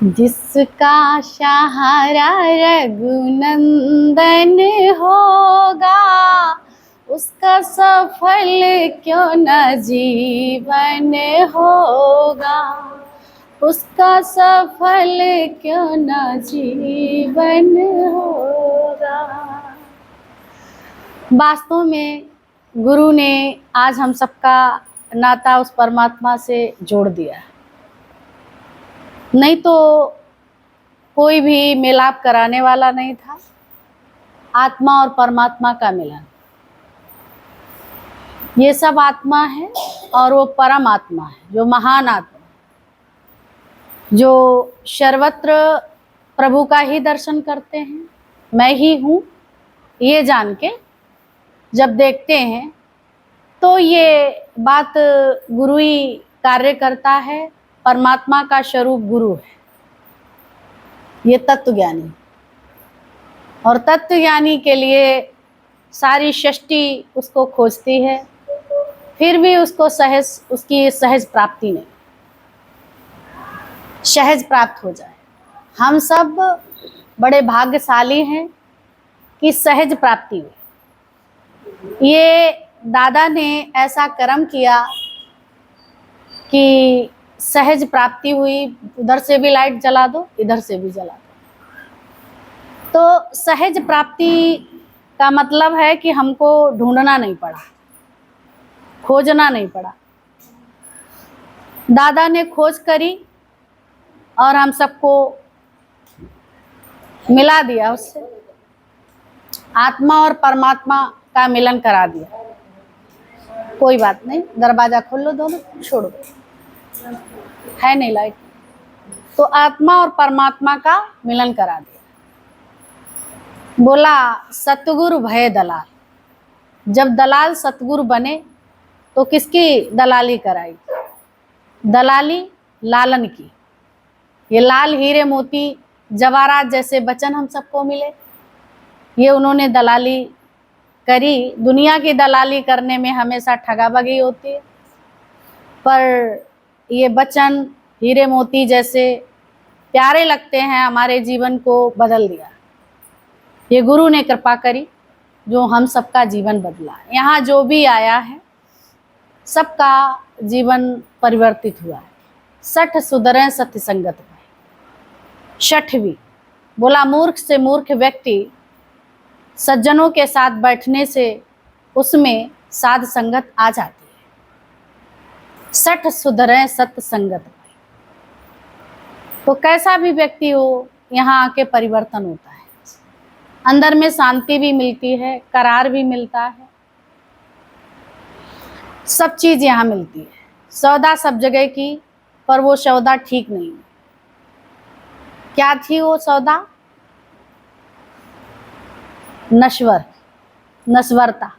जिसका सहारा रघुनंदन होगा, उसका सफल क्यों न जीवन होगा, उसका सफल क्यों न जीवन होगा। वास्तव में गुरु ने आज हम सबका नाता उस परमात्मा से जोड़ दिया। नहीं तो कोई भी मिलाप कराने वाला नहीं था। आत्मा और परमात्मा का मिलन, ये सब आत्मा है और वो परम आत्मा है, जो महान आत्मा, जो सर्वत्र प्रभु का ही दर्शन करते हैं। मैं ही हूँ ये जान के जब देखते हैं तो ये बात गुरु ही कार्य करता है। परमात्मा का स्वरूप गुरु है, ये तत्व ज्ञानी। और तत्व ज्ञानी के लिए सारी सृष्टि उसको खोजती है, फिर भी उसको उसकी सहज प्राप्ति नहीं, सहज प्राप्त हो जाए। हम सब बड़े भाग्यशाली हैं कि सहज प्राप्ति हुई। ये दादा ने ऐसा कर्म किया कि सहज प्राप्ति हुई। उधर से भी लाइट जला दो, इधर से भी जला दो। तो सहज प्राप्ति का मतलब है कि हमको ढूंढना नहीं पड़ा, खोजना नहीं पड़ा। दादा ने खोज करी और हम सबको मिला दिया, उससे आत्मा और परमात्मा का मिलन करा दिया। कोई बात नहीं, दरवाजा खोल लो, दोनों छोड़ो, है नहीं लाइट। तो आत्मा और परमात्मा का मिलन करा दिया। बोला सतगुरु भय दलाल। जब दलाल सतगुरु बने तो किसकी दलाली कराई? दलाली लालन की। ये लाल हीरे मोती जवाहरात जैसे वचन हम सबको मिले, ये उन्होंने दलाली करी। दुनिया की दलाली करने में हमेशा ठगाबगी होती है, पर ये वचन हीरे मोती जैसे प्यारे लगते हैं, हमारे जीवन को बदल दिया। ये गुरु ने कृपा करी जो हम सबका जीवन बदला। यहाँ जो भी आया है सबका जीवन परिवर्तित हुआ है। 60 सुधरे सत्य संगत में। 6वीं बोला मूर्ख से मूर्ख व्यक्ति सज्जनों के साथ बैठने से उसमें साध संगत आ जाती है। 60 सुधरे सत्य संगत में। तो कैसा भी व्यक्ति हो, यहाँ आके परिवर्तन होता है। अंदर में शांति भी मिलती है, करार भी मिलता है, सब चीज यहाँ मिलती है। सौदा सब जगह की, पर वो सौदा ठीक नहीं। क्या थी वो सौदा? नश्वरता।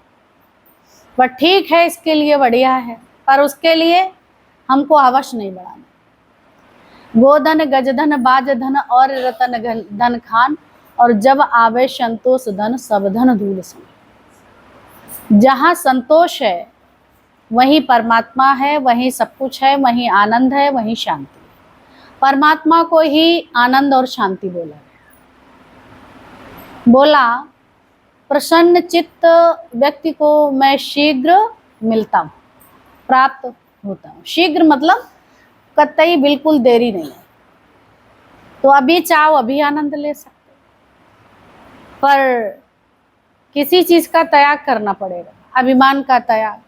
पर ठीक है, इसके लिए बढ़िया है, पर उसके लिए हमको अवश्य नहीं बढ़ाना। गोधन गजधन बाजधन और रतन धन खान, और जब आवे संतोष धन सब धन धूल सम। जहाँ संतोष है वहीं परमात्मा है, वहीं सब कुछ है, वहीं आनंद है, वहीं शांति है। परमात्मा को ही आनंद और शांति बोला गया। बोला प्रसन्न चित्त व्यक्ति को मैं शीघ्र मिलता हूँ, प्राप्त होता हूँ। शीघ्र मतलब कतई बिल्कुल देरी नहीं है। तो अभी चाहो अभी आनंद ले सकते, पर किसी चीज का त्याग करना पड़ेगा। अभिमान का त्याग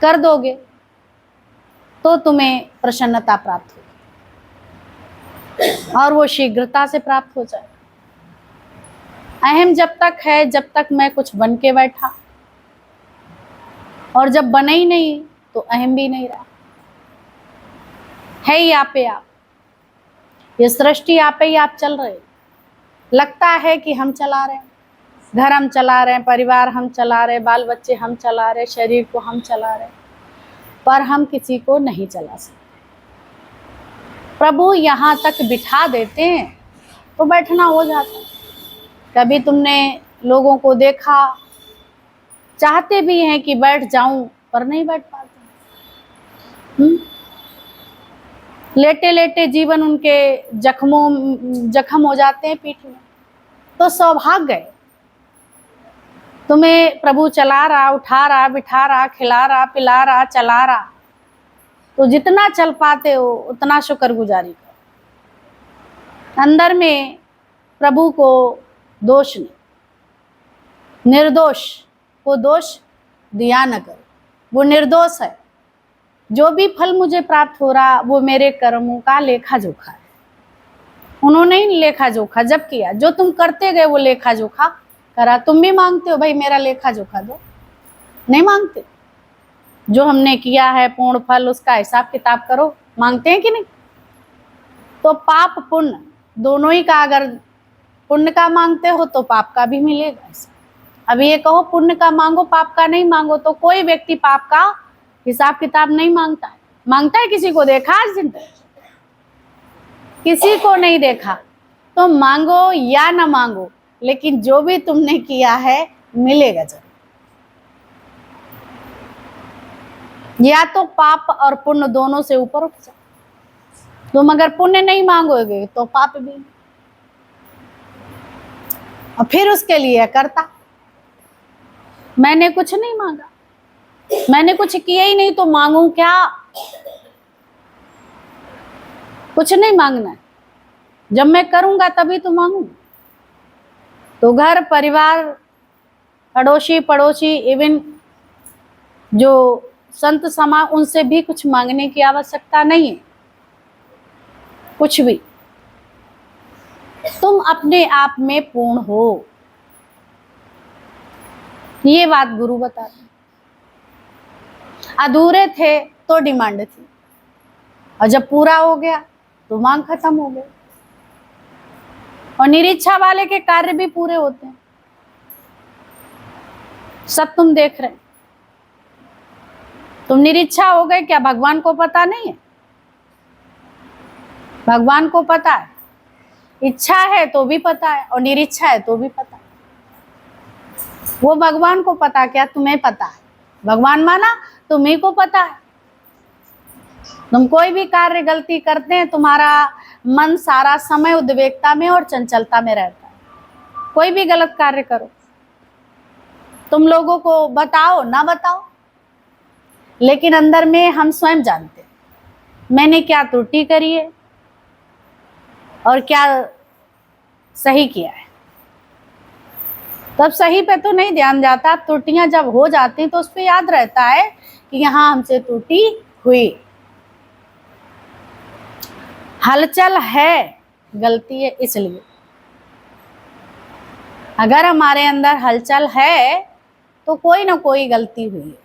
कर दोगे तो तुम्हें प्रसन्नता प्राप्त होगी, और वो शीघ्रता से प्राप्त हो जाए। अहम जब तक है, जब तक मैं कुछ बन के बैठा, और जब बने ही नहीं तो अहम भी नहीं रहा। है ही आप पे आप, ये सृष्टि आप पे ही आप चल रहे। लगता है कि हम चला रहे हैं, घर हम चला रहे हैं, परिवार हम चला रहे, बाल बच्चे हम चला रहे, शरीर को हम चला रहे, पर हम किसी को नहीं चला सकते। प्रभु यहाँ तक बिठा देते हैं तो बैठना हो जाता है। कभी तुमने लोगों को देखा, चाहते भी हैं कि बैठ जाऊं, पर नहीं बैठ पाते। लेटे लेटे जीवन उनके जख्म हो जाते हैं पीठ में, तो सौभाग्य है। तुम्हें प्रभु चला रहा, उठा रहा, बिठा रहा, खिला रहा, पिला रहा, चला रहा, तो जितना चल पाते हो उतना शुक्रगुजारी करो। अंदर में प्रभु को दोष नहीं, निर्दोष को दोष दिया न करो, वो निर्दोष है। जो भी फल मुझे प्राप्त हो रहा वो मेरे कर्मों का लेखा जोखा है। उन्होंने ही लेखा जोखा जब किया, जो तुम करते गए वो लेखा जोखा करा। तुम भी मांगते हो भाई मेरा लेखा जोखा दो, नहीं मांगते। जो हमने किया है पूर्ण फल उसका हिसाब किताब करो, मांगते हैं कि नहीं? तो पाप पुण्य दोनों ही का, अगर पुण्य का मांगते हो तो पाप का भी मिलेगा। अब ये कहो पुण्य का मांगो पाप का नहीं मांगो, तो कोई व्यक्ति पाप का हिसाब किताब नहीं मांगता है। मांगता है? किसी को देखा आज दिन तक? किसी को नहीं देखा। तो मांगो या ना मांगो, लेकिन जो भी तुमने किया है मिलेगा जरूर। या तो पाप और पुण्य दोनों से ऊपर उठ जाओ। तुम अगर पुण्य नहीं मांगोगे तो पाप भी, और फिर उसके लिए करता। मैंने कुछ नहीं मांगा, मैंने कुछ किया ही नहीं तो मांगू क्या? कुछ नहीं मांगना है, जब मैं करूंगा तभी तो मांगू। तो घर परिवार, अड़ोसी पड़ोसी, इवन जो संत समा, उनसे भी कुछ मांगने की आवश्यकता नहीं है, कुछ भी। तुम अपने आप में पूर्ण हो, ये बात गुरु बताते। अधूरे थे तो डिमांड थी, और जब पूरा हो गया तो मांग खत्म हो गई। और निरीच्छा वाले के कार्य भी पूरे होते हैं, सब तुम देख रहे हैं। तुम निरीच्छा हो गए, क्या भगवान को पता नहीं है? भगवान को पता है। इच्छा है तो भी पता है, और निरीच्छा है तो भी पता है। वो भगवान को पता, क्या तुम्हें पता है? भगवान माना तुम्ही को पता है। तुम कोई भी कार्य गलती करते हैं, तुम्हारा मन सारा समय उद्वेगता में और चंचलता में रहता है। कोई भी गलत कार्य करो, तुम लोगों को बताओ ना बताओ, लेकिन अंदर में हम स्वयं जानते हैं मैंने क्या त्रुटि करी है और क्या सही किया है। तब सही पे तो नहीं ध्यान जाता, त्रुटियां जब हो जाती तो उस पर याद रहता है कि यहाँ हमसे त्रुटि हुई। हलचल है, गलती है इसलिए। अगर हमारे अंदर हलचल है तो कोई ना कोई गलती हुई है।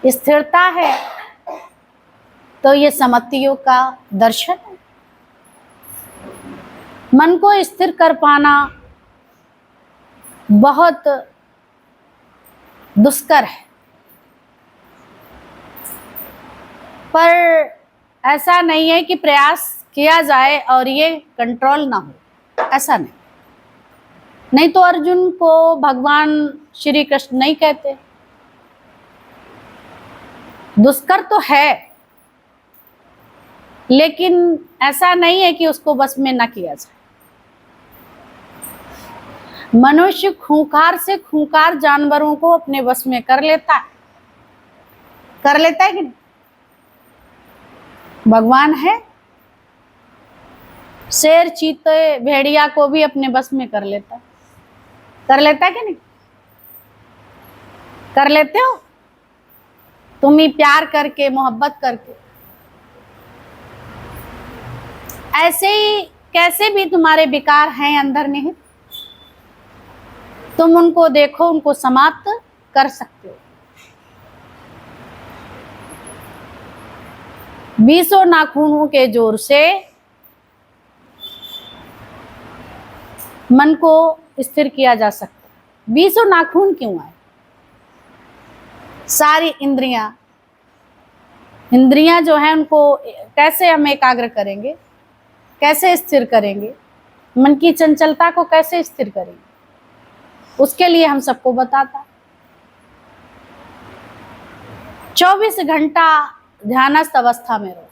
स्थिरता है तो ये समत्ति योग का दर्शन है। मन को स्थिर कर पाना बहुत दुष्कर है, पर ऐसा नहीं है कि प्रयास किया जाए और ये कंट्रोल ना हो, ऐसा नहीं। नहीं तो अर्जुन को भगवान श्री कृष्ण नहीं कहते। दुष्कर तो है, लेकिन ऐसा नहीं है कि उसको बस में ना किया जाए। मनुष्य खूंखार से खूंखार जानवरों को अपने बस में कर लेता है, कर लेता है कि नहीं? भगवान है, शेर चीते भेड़िया को भी अपने बस में कर लेता है, कर लेता है कि नहीं? कर लेते हो तुम ही, प्यार करके, मोहब्बत करके। ऐसे ही कैसे भी तुम्हारे विकार हैं अंदर निहित, तुम उनको देखो, उनको समाप्त कर सकते हो। 20 नाखूनों के जोर से मन को स्थिर किया जा सकता है। 20 नाखून क्यों आए? सारी इंद्रियां जो है उनको कैसे हम एकाग्र करेंगे, कैसे स्थिर करेंगे, मन की चंचलता को कैसे स्थिर करेंगे, उसके लिए हम सबको बताता। 24 घंटा ध्यानस्थ अवस्था में रहो,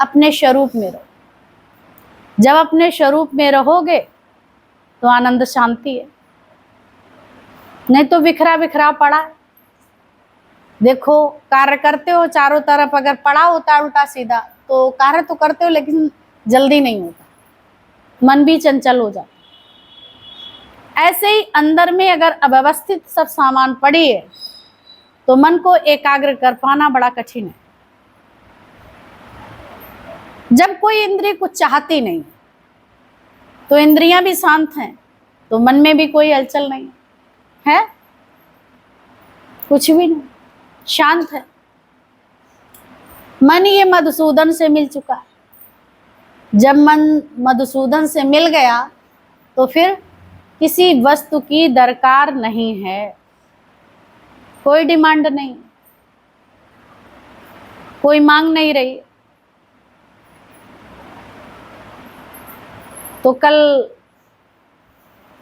अपने स्वरूप में रहो। जब अपने स्वरूप में रहोगे तो आनंद शांति है, नहीं तो बिखरा बिखरा पड़ा है। देखो कार्य करते हो चारों तरफ, अगर पड़ा होता उल्टा सीधा तो कार्य तो करते हो लेकिन जल्दी नहीं होता, मन भी चंचल हो जाता। ऐसे ही अंदर में अगर अव्यवस्थित सब सामान पड़ी है तो मन को एकाग्र कर पाना बड़ा कठिन है। जब कोई इंद्रिय कुछ चाहती नहीं तो इंद्रियां भी शांत हैं, तो मन में भी कोई हलचल नहीं है, कुछ भी नहीं, शांत है। मन ये मधुसूदन से मिल चुका है। जब मन मधुसूदन से मिल गया तो फिर किसी वस्तु की दरकार नहीं है, कोई डिमांड नहीं, कोई मांग नहीं रही। तो कल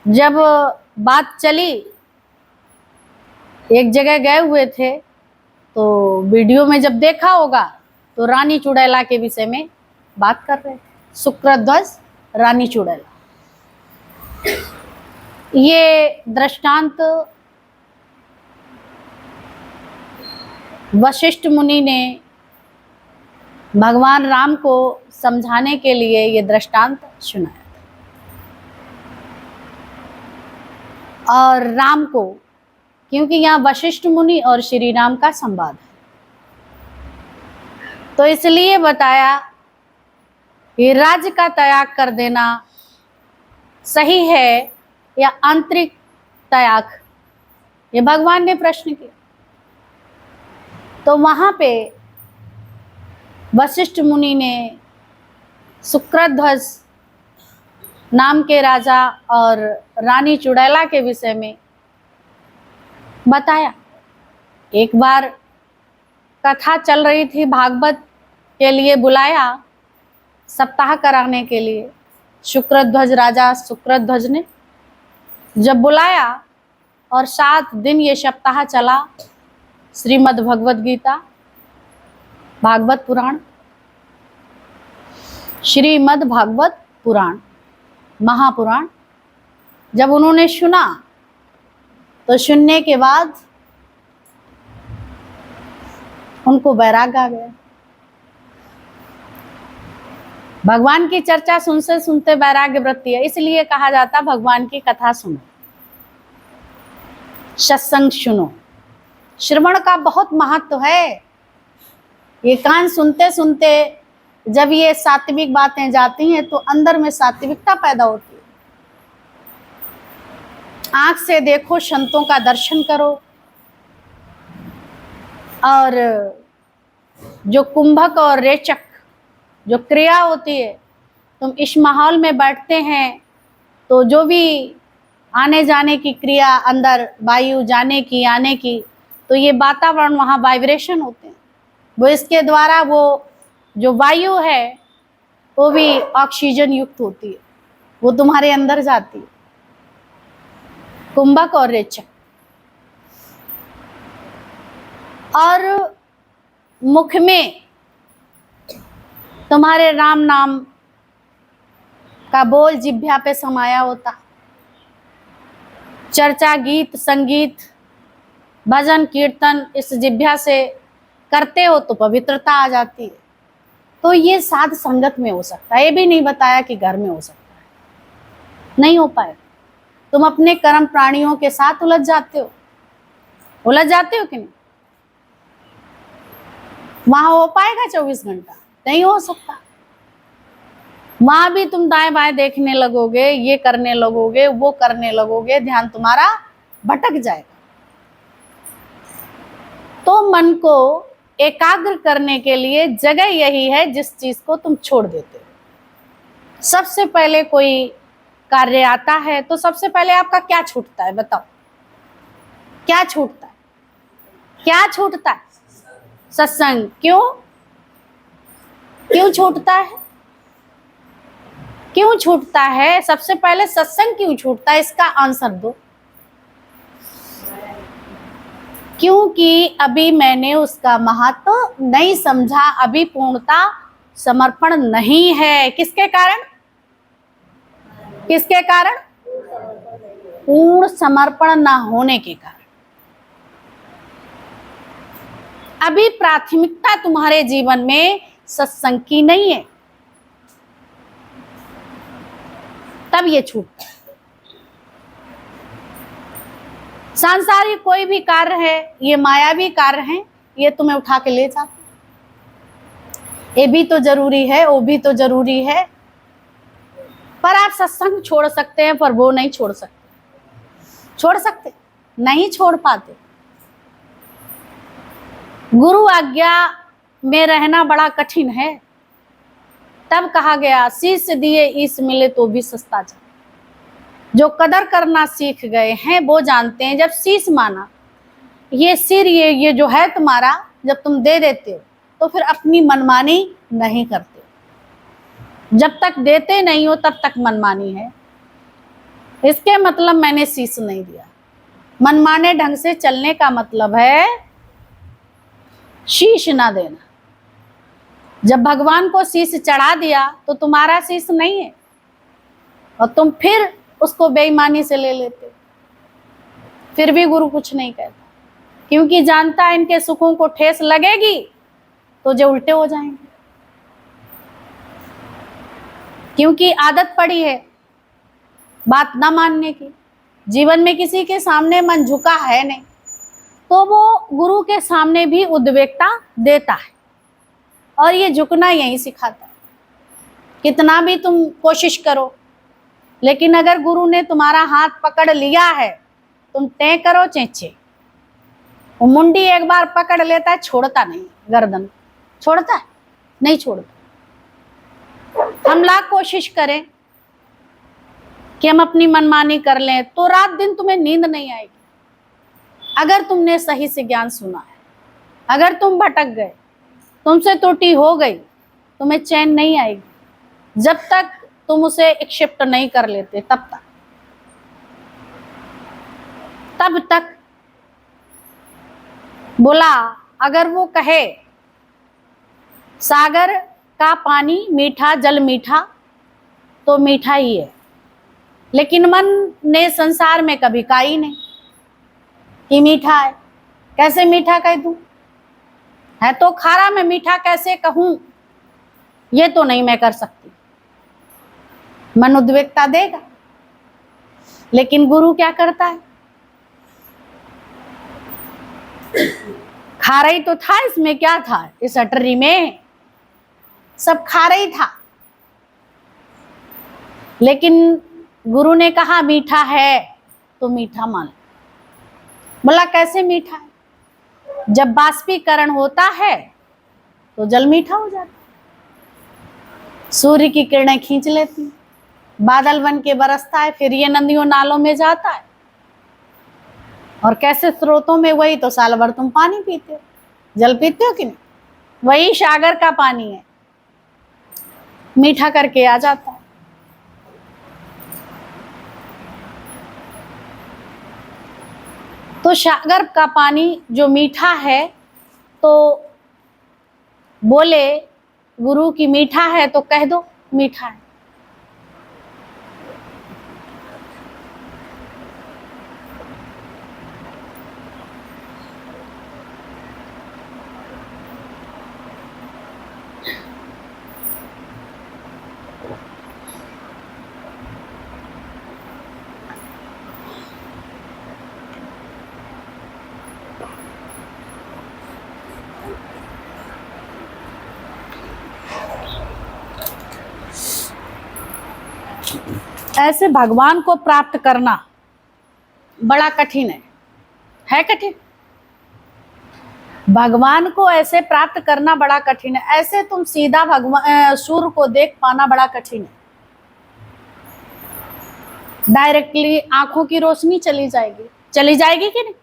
जब बात चली, एक जगह गए हुए थे तो वीडियो में जब देखा होगा तो रानी चुड़ैला के विषय में बात कर रहे थे, शुक्रध्वज रानी चुड़ैला। ये दृष्टांत वशिष्ठ मुनि ने भगवान राम को समझाने के लिए ये दृष्टांत सुनाया था। और राम को, क्योंकि यहाँ वशिष्ठ मुनि और श्री राम का संवाद है, तो इसलिए बताया कि राज्य का त्याग कर देना सही है या आंतरिक त्याग, ये भगवान ने प्रश्न किया। तो वहां पे वशिष्ठ मुनि ने शुक्रध्वज नाम के राजा और रानी चुड़ैला के विषय में बताया। एक बार कथा चल रही थी, भागवत के लिए बुलाया सप्ताह कराने के लिए शुक्रध्वज राजा शुक्रध्वज ने। जब बुलाया और 7 दिन ये सप्ताह चला, श्रीमद् भगवत गीता, भागवत पुराण, श्रीमद् भागवत पुराण, महापुराण, जब उन्होंने सुना तो सुनने के बाद उनको वैराग्य आ गया। भगवान की चर्चा सुनते सुनते वैराग्य वृत्ति है, इसलिए कहा जाता भगवान की कथा सुनो, सत्संग सुनो। श्रवण का बहुत महत्व है। ये कान सुनते सुनते जब ये सात्विक बातें जाती हैं तो अंदर में सात्विकता पैदा होती है। आंख से देखो, संतों का दर्शन करो, और जो कुंभक और रेचक जो क्रिया होती है, तुम इस माहौल में बैठते हैं तो जो भी आने जाने की क्रिया, अंदर वायु जाने की आने की, तो ये वातावरण वहाँ वाइब्रेशन होते हैं, वो इसके द्वारा वो जो वायु है वो भी ऑक्सीजन युक्त होती है, वो तुम्हारे अंदर जाती है। कुंभक और रेचक। और मुख में तुम्हारे राम नाम का बोल जिह्वा पे समाया होता, चर्चा, गीत, संगीत, भजन, कीर्तन इस जिह्वा से करते हो तो पवित्रता आ जाती है। तो ये साध संगत में हो सकता है, ये भी नहीं बताया कि घर में हो सकता है, नहीं हो पाए। तुम अपने कर्म प्राणियों के साथ उलझ जाते हो कि नहीं? वहां हो पाएगा 24 घंटा? नहीं हो सकता। वहां भी तुम दाएं बाएं देखने लगोगे, ये करने लगोगे, वो करने लगोगे, ध्यान तुम्हारा भटक जाएगा। तो मन को एकाग्र करने के लिए जगह यही है जिस चीज को तुम छोड़ देते हो। सबसे पहले कोई कार्य आता है तो सबसे पहले आपका क्या छूटता है? बताओ, क्या छूटता है? क्या छूटता है? सत्संग। क्यों छूटता है? क्यों छूटता है? सबसे पहले सत्संग क्यों छूटता है, इसका आंसर दो। क्योंकि अभी मैंने उसका महत्व नहीं समझा, अभी पूर्णता समर्पण नहीं है। किसके कारण? किसके कारण? पूर्ण समर्पण ना होने के कारण। अभी प्राथमिकता तुम्हारे जीवन में सत्संग की नहीं है, तब ये छूटता है। सांसारिक कोई भी कार्य है, ये मायावी कार्य है, ये तुम्हें उठा के ले जाते। ये भी तो जरूरी है, वो भी तो जरूरी है, पर आप सत्संग छोड़ सकते हैं, पर वो नहीं छोड़ सकते। छोड़ सकते नहीं, छोड़ पाते। गुरु आज्ञा में रहना बड़ा कठिन है। तब कहा गया, शीश दिए ईश मिले तो भी सस्ता जा। जो कदर करना सीख गए हैं वो जानते हैं, जब शीश माना, ये सिर ये जो है तुम्हारा, जब तुम दे देते हो तो फिर अपनी मनमानी नहीं करते। जब तक देते नहीं हो तब तक मनमानी है। इसके मतलब मैंने शीश नहीं दिया। मनमाने ढंग से चलने का मतलब है शीश ना देना। जब भगवान को शीश चढ़ा दिया तो तुम्हारा शीश नहीं है, और तुम फिर उसको बेईमानी से ले लेते हो। फिर भी गुरु कुछ नहीं कहता, क्योंकि जानता है इनके सुखों को ठेस लगेगी तो जो उल्टे हो जाएंगे। क्योंकि आदत पड़ी है बात ना मानने की। जीवन में किसी के सामने मन झुका है नहीं, तो वो गुरु के सामने भी उद्वेगता देता है, और ये झुकना यही सिखाता है। कितना भी तुम कोशिश करो, लेकिन अगर गुरु ने तुम्हारा हाथ पकड़ लिया है, तुम टे करो चेचे, वो मुंडी एक बार पकड़ लेता है, छोड़ता नहीं। गर्दन छोड़ता है? नहीं छोड़ता। हम लाख कोशिश करें कि हम अपनी मनमानी कर लें तो रात दिन तुम्हें नींद नहीं आएगी। अगर तुमने सही से ज्ञान सुना है, अगर तुम भटक गए, तुमसे त्रुटि हो गई, तुम्हें चैन नहीं आएगी जब तक तुम उसे एक्सेप्ट नहीं कर लेते। तब तक बोला, अगर वो कहे सागर का पानी मीठा, जल मीठा, तो मीठा ही है। लेकिन मन ने संसार में कभी कहा ही नहीं कि मीठा है। कैसे मीठा कह दूं? है तो खारा, मैं मीठा कैसे कहूं? ये तो नहीं मैं कर सकती। मन उद्वेगता देगा। लेकिन गुरु क्या करता है? खारा ही तो था, इसमें क्या था? इस अटरी में सब खारा ही था। लेकिन गुरु ने कहा मीठा है तो मीठा मान। बोला कैसे मीठा है? जब बाष्पीकरण होता है तो जल मीठा हो जाता है। सूर्य की किरणें खींच लेती, बादल बन के बरसता है, फिर ये नदियों नालों में जाता है। और कैसे स्रोतों में? वही तो साल भर तुम पानी पीते हो, जल पीते हो कि नहीं? वही सागर का पानी है, मीठा करके आ जाता है। तो सागर का पानी जो मीठा है, तो बोले गुरु की मीठा है तो कह दो मीठा है। ऐसे भगवान को प्राप्त करना बड़ा कठिन है कठिन। भगवान को ऐसे प्राप्त करना बड़ा कठिन है। ऐसे तुम सीधा भगवान सूर्य को देख पाना बड़ा कठिन है। डायरेक्टली आंखों की रोशनी चली जाएगी कि नहीं?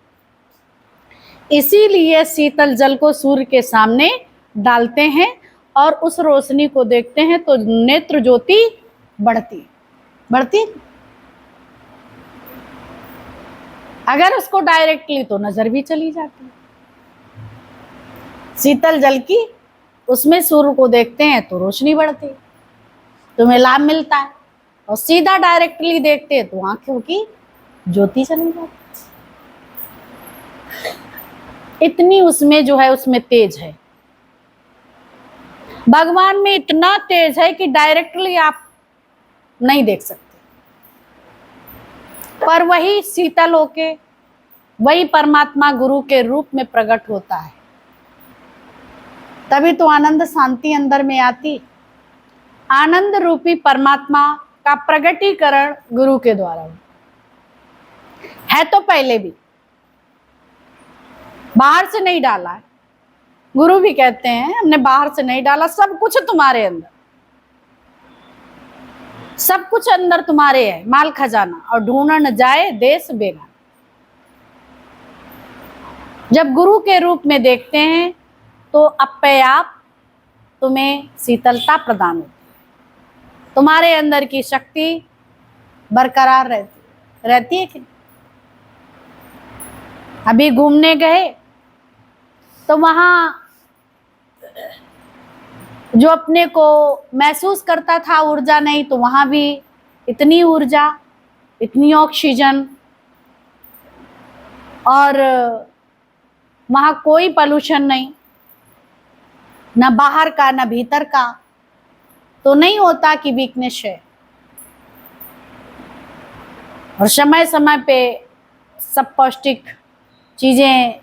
इसीलिए शीतल जल को सूर्य के सामने डालते हैं और उस रोशनी को देखते हैं तो नेत्र ज्योति बढ़ती। अगर उसको डायरेक्टली तो नजर भी चली जाती है। शीतल जल की उसमें सूर्य को देखते हैं तो रोशनी बढ़ती है, तुम्हें लाभ मिलता है। और सीधा डायरेक्टली देखते हैं तो आंखों की ज्योति चली जाती। इतनी उसमें जो है उसमें तेज है, भगवान में इतना तेज है कि डायरेक्टली आप नहीं देख सकते, पर वही शीतल होके वही परमात्मा गुरु के रूप में प्रकट होता है। तभी तो आनंद शांति अंदर में आती। आनंद रूपी परमात्मा का प्रगटीकरण गुरु के द्वारा है, तो पहले भी बाहर से नहीं डाला है। गुरु भी कहते हैं हमने बाहर से नहीं डाला, सब कुछ तुम्हारे अंदर, सब कुछ अंदर तुम्हारे है, माल खजाना, और ढूंढा न जाए देश बेगाना। जब गुरु के रूप में देखते हैं तो अपने आप तुम्हें शीतलता प्रदान होती, तुम्हारे अंदर की शक्ति बरकरार रहती है कि अभी घूमने गए तो वहां जो अपने को महसूस करता था ऊर्जा नहीं, तो वहां भी इतनी ऊर्जा, इतनी ऑक्सीजन, और वहां कोई पॉल्यूशन नहीं, ना बाहर का ना भीतर का, तो नहीं होता कि वीकनेस है। और समय समय पे सब पौष्टिक चीजें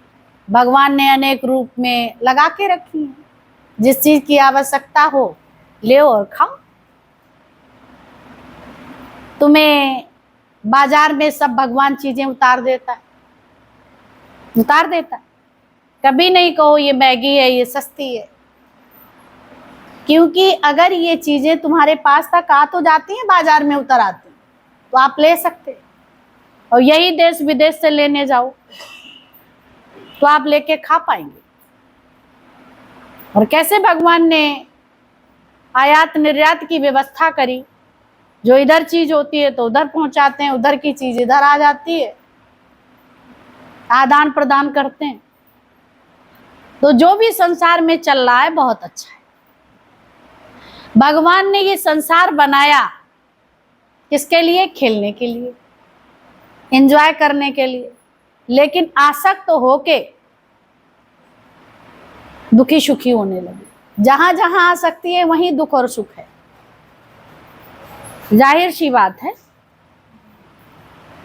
भगवान ने अनेक रूप में लगा के रखी हैं। जिस चीज की आवश्यकता हो ले और खाओ। तुम्हें बाजार में सब भगवान चीजें उतार देता है। कभी नहीं कहो ये महंगी है, ये सस्ती है, क्योंकि अगर ये चीजें तुम्हारे पास तक आ तो जाती हैं, बाजार में उतर आती, तो आप ले सकते। और यही देश विदेश से लेने जाओ तो आप लेके खा पाएंगे। और कैसे भगवान ने आयात निर्यात की व्यवस्था करी, जो इधर चीज होती है तो उधर पहुंचाते हैं, उधर की चीज इधर आ जाती है, आदान प्रदान करते हैं। तो जो भी संसार में चल रहा है बहुत अच्छा है। भगवान ने ये संसार बनाया किसके लिए? खेलने के लिए, एंजॉय करने के लिए, लेकिन आसक्त होके दुखी सुखी होने लगे। जहां जहां आसक्ति है वहीं दुख और सुख है। जाहिर सी बात है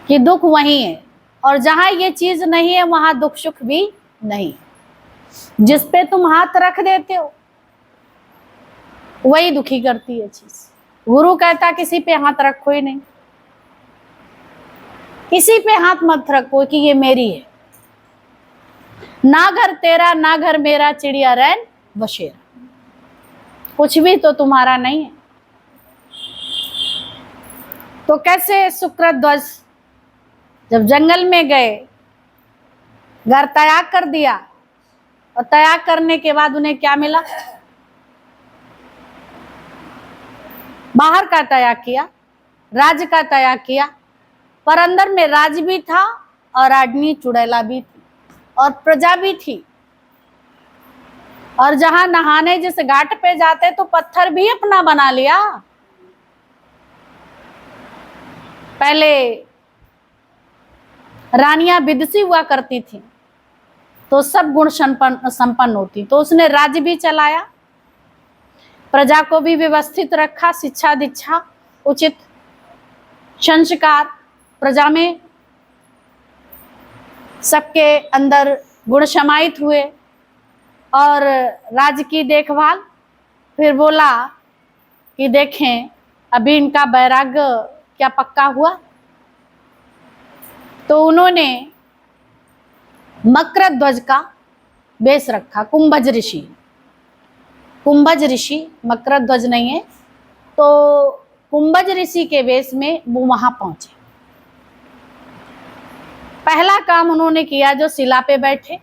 कि दुख वहीं है, और जहां ये चीज नहीं है वहां दुख सुख भी नहीं है। जिस पे तुम हाथ रख देते हो वही दुखी करती है चीज। गुरु कहता किसी पे हाथ रखो ही नहीं, किसी पे हाथ मत रखो कि ये मेरी है। ना घर तेरा ना घर मेरा, चिड़िया रैन बसेरा, कुछ भी तो तुम्हारा नहीं है। तो कैसे शुक्रध्वज जब जंगल में गए, घर त्याग कर दिया, और त्याग करने के बाद उन्हें क्या मिला? बाहर का त्याग किया, राज्य का त्याग किया, पर अंदर में राज भी था और राजनी चुड़ैला भी थी और प्रजा भी थी। और जहां नहाने जिस घाट पे जाते तो पत्थर भी अपना बना लिया। पहले रानियां विदुषी हुआ करती थी तो सब गुण संपन्न होती, तो उसने राज्य भी चलाया, प्रजा को भी व्यवस्थित रखा, शिक्षा दीक्षा उचित संस्कार प्रजा में सबके अंदर गुण समाहित हुए, और राज्य की देखभाल। फिर बोला कि देखें अभी इनका वैराग्य क्या पक्का हुआ। तो उन्होंने मकर ध्वज का वेश रखा। कुंभज ऋषि मकर ध्वज नहीं है, तो कुंभज ऋषि के वेश में वो वहां पहुंचे। पहला काम उन्होंने किया, जो शिला पे बैठे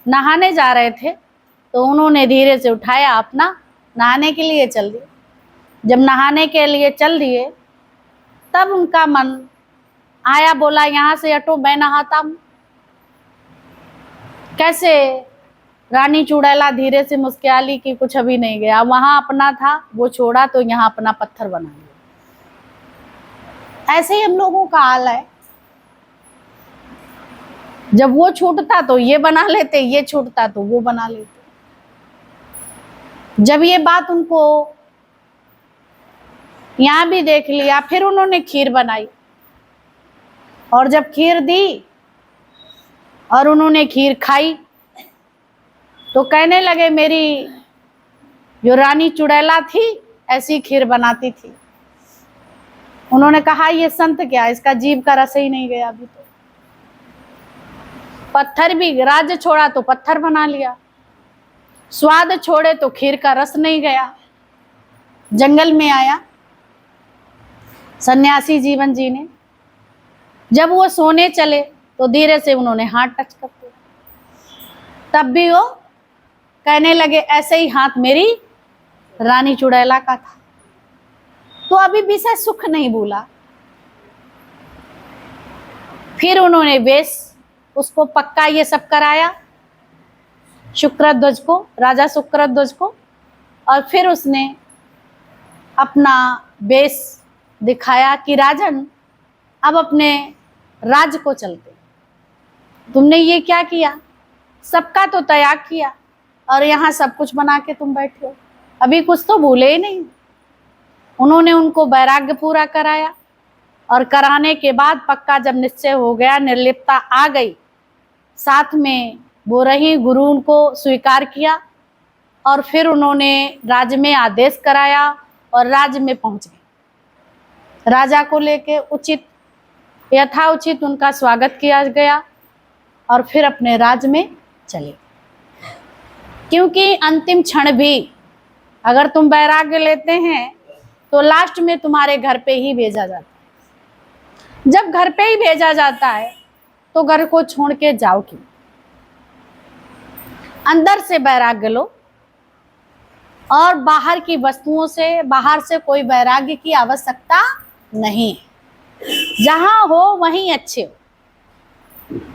नहाने जा रहे थे, तो उन्होंने धीरे से उठाया, अपना नहाने के लिए चल दिए। जब नहाने के लिए चल दिए तब उनका मन आया, बोला यहाँ से हटो, मैं नहाता हूं। कैसे? रानी चुड़ैला धीरे से मुस्कुराई कि कुछ अभी नहीं गया, वहां अपना था वो छोड़ा तो यहाँ अपना पत्थर बना लिया। ऐसे ही हम लोगों का हाल है, जब वो छूटता तो ये बना लेते, ये छूटता तो वो बना लेते। जब ये बात उनको यहां भी देख लिया, फिर उन्होंने खीर बनाई, और जब खीर दी और उन्होंने खीर खाई तो कहने लगे मेरी जो रानी चुड़ैला थी ऐसी खीर बनाती थी। उन्होंने कहा ये संत क्या, इसका जीभ का रस ही नहीं गया अभी तो। पत्थर भी, राज्य छोड़ा तो पत्थर बना लिया, स्वाद छोड़े तो खीर का रस नहीं गया। जंगल में आया सन्यासी जीवन जीने, जब वो सोने चले तो धीरे से उन्होंने हाथ टच कर दिया, तब भी वो कहने लगे ऐसे ही हाथ मेरी रानी चुड़ैला का था। तो अभी भी से सुख नहीं भूला। फिर उन्होंने वेश उसको पक्का ये सब कराया, शुक्रध्वज को, राजा शुक्रध्वज को, और फिर उसने अपना वेश दिखाया कि राजन अब अपने राज्य को चलते, तुमने ये क्या किया, सबका तो त्याग किया और यहाँ सब कुछ बना के तुम बैठे हो, अभी कुछ तो भूले ही नहीं। उन्होंने उनको वैराग्य पूरा कराया, और कराने के बाद पक्का जब निश्चय हो गया, निर्लिप्तता आ गई, साथ में वो रही, गुरु उनको स्वीकार किया, और फिर उन्होंने राज्य में आदेश कराया और राज्य में पहुंच गए। राजा को लेके उचित यथाउचित उनका स्वागत किया गया और फिर अपने राज्य में चले। क्योंकि अंतिम क्षण भी अगर तुम वैराग्य लेते हैं तो लास्ट में तुम्हारे घर पे ही भेजा जाता है। जब घर पे ही भेजा जाता है तो घर को छोड़ के जाओ क्यों? अंदर से वैराग्य लो, और बाहर की वस्तुओं से, बाहर से कोई वैराग्य की आवश्यकता नहीं है। जहां हो वहीं अच्छे हो।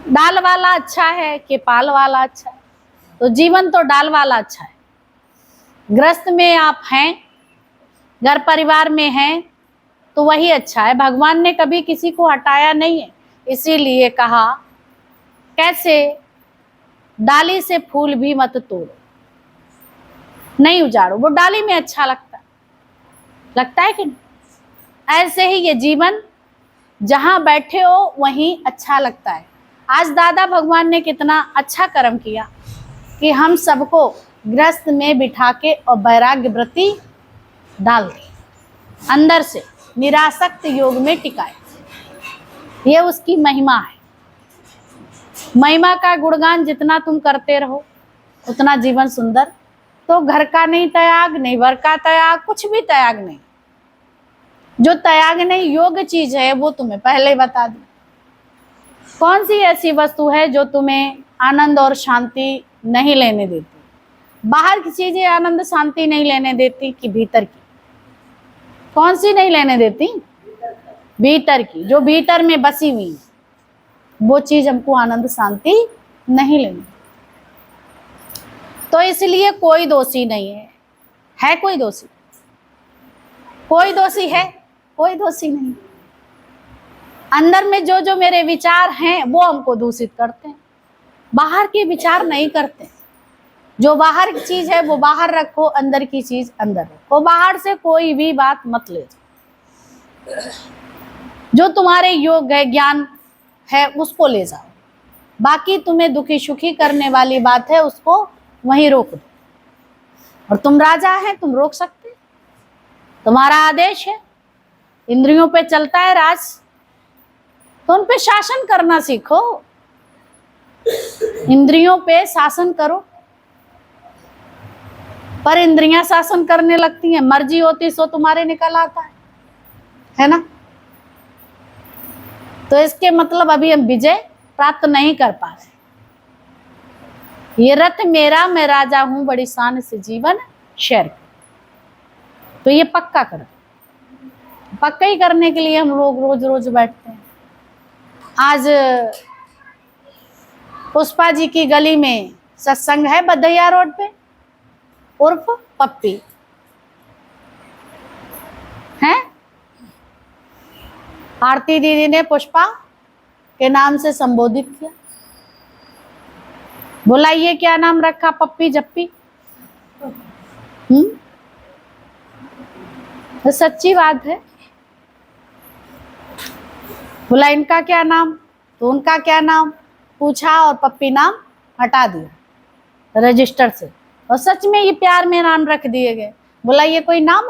डाल वाला अच्छा है कि पाल वाला अच्छा है? तो जीवन तो डाल वाला अच्छा है। गृहस्थ में आप हैं, घर परिवार में हैं, तो वही अच्छा है। भगवान ने कभी किसी को हटाया नहीं है, इसीलिए कहा कैसे डाली से फूल भी मत तोड़ो, नहीं उजाड़ो, वो डाली में अच्छा लगता है कि नहीं? ऐसे ही ये जीवन जहां बैठे हो वहीं अच्छा लगता है। आज दादा भगवान ने कितना अच्छा कर्म किया कि हम सबको गृहस्थ में बिठा के और वैराग्य वृत्ति डाल दी, अंदर से निरासक्त योग में टिकाए। ये उसकी महिमा है। महिमा का गुणगान जितना तुम करते रहो उतना जीवन सुंदर। तो घर का नहीं त्याग, नहीं वर का त्याग, कुछ भी त्याग नहीं। जो त्याग नहीं योग्य चीज है वो तुम्हें पहले बता दी। कौन सी ऐसी वस्तु है जो तुम्हें आनंद और शांति नहीं लेने देती? बाहर की चीजें आनंद शांति नहीं लेने देती कि भीतर की? कौन सी नहीं लेने देती? भीतर की, जो भीतर में बसी हुई है, वो चीज हमको आनंद शांति नहीं लेनी। तो इसलिए कोई दोषी नहीं है कोई दोषी? कोई दोषी है? कोई दोषी नहीं। अंदर में जो जो मेरे विचार हैं वो हमको दूषित करते हैं, बाहर के विचार नहीं करते। जो बाहर की चीज है वो बाहर रखो, अंदर की चीज अंदर रखो। बाहर से कोई भी बात मत ले जाओ, जो तुम्हारे योग्य है, ज्ञान है, उसको ले जाओ। बाकी तुम्हें दुखी सुखी करने वाली बात है उसको वहीं रोक दो। और तुम राजा हैं, तुम रोक सकते, तुम्हारा आदेश है, इंद्रियों पे चलता है राज, तो उन पे शासन करना सीखो। इंद्रियों पे शासन करो, पर इंद्रियां शासन करने लगती हैं, मर्जी होती सो तुम्हारे निकल आता है ना? तो इसके मतलब अभी हम विजय प्राप्त नहीं कर पा रहे। ये रथ मेरा, मैं राजा हूं, बड़ी शान से जीवन शेयर। तो ये पक्का करो। पक्का ही करने के लिए हम लोग रोज रोज बैठते हैं। आज पुष्पा जी की गली में सत्संग है बधैया रोड पे, उर्फ पप्पी है। आरती दीदी ने पुष्पा के नाम से संबोधित किया। बोला ये क्या नाम रखा, पप्पी जप्पी? तो सच्ची बात है। बोला इनका क्या नाम, तो उनका क्या नाम पूछा और पप्पी नाम हटा दिया रजिस्टर से, और सच में ये प्यार में नाम रख दिए गए। बोला ये कोई नाम